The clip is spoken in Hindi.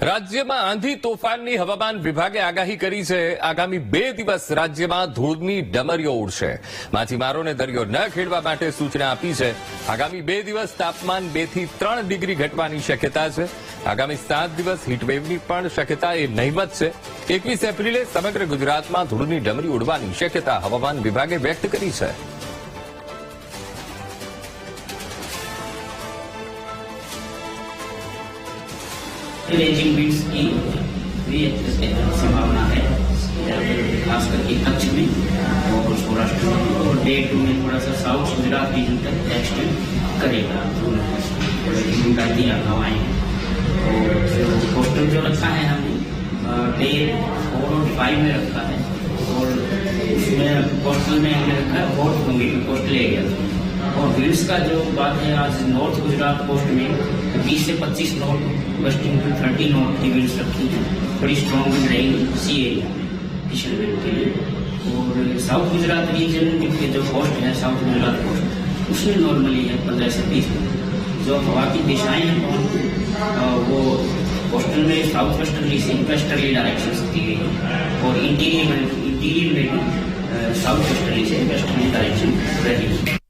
રાજ્યમાં આંધી તોફાનની હવામાન વિભાગે આગાહી કરી છે. આગામી 2 દિવસ રાજ્યમાં ધૂળની ડમરીઓ ઉડશે. માછીમારોને દરિયો ન ખેડવા માટે સૂચના આપી છે. આગામી 2 દિવસ તાપમાન 2 થી 3 ડિગ્રી ઘટવાની શક્યતા છે. આગામી 7 દિવસ હીટવેવની પણ શક્યતા એ નહીવત છે. 21 એપ્રિલે સમગ્ર ગુજરાતમાં ધૂળની ડમરી ઉડવાની શક્યતા હવામાન વિભાગે વ્યક્ત કરી છે. रेंजिंग विंड्स की भी संभावना है, खास करके कच्छ में और सौराष्ट्र में, और डे 2 में थोड़ा सा साउथ गुजरात रीजन तक एक्सटेंड करेगा हिमगाती हवाएं। और कोस्टल जो रखा है हमने डे 4 और 5 में रखा है, और उसमें कोस्टल में हमने रखा है हॉट ह्यूमिड कोस्टल एरिया। और विंड्स का जो बात है, आज नॉर्थ गुजरात कोस्ट में 20 से 25 नॉट, वेस्टर्न टू 30 नॉट की विंड्स रखी है। बड़ी स्ट्रॉन्ग विंड रहेगी सी एरिया फिशर विंड के लिए। और साउथ गुजरात रीजन के जो कोस्ट है, साउथ गुजरात कोस्ट, उसमें नॉर्मली है 15 से 20 नॉट। जो हवा की दिशाएं हैं वो कोस्टल में साउथ वेस्टर्ली से वेस्टर्ली डायरेक्शन से दी गई है, और इंटीरियर में भी साउथ वेस्टर्ली से वेस्टर्ली डायरेक्शन रहेगी।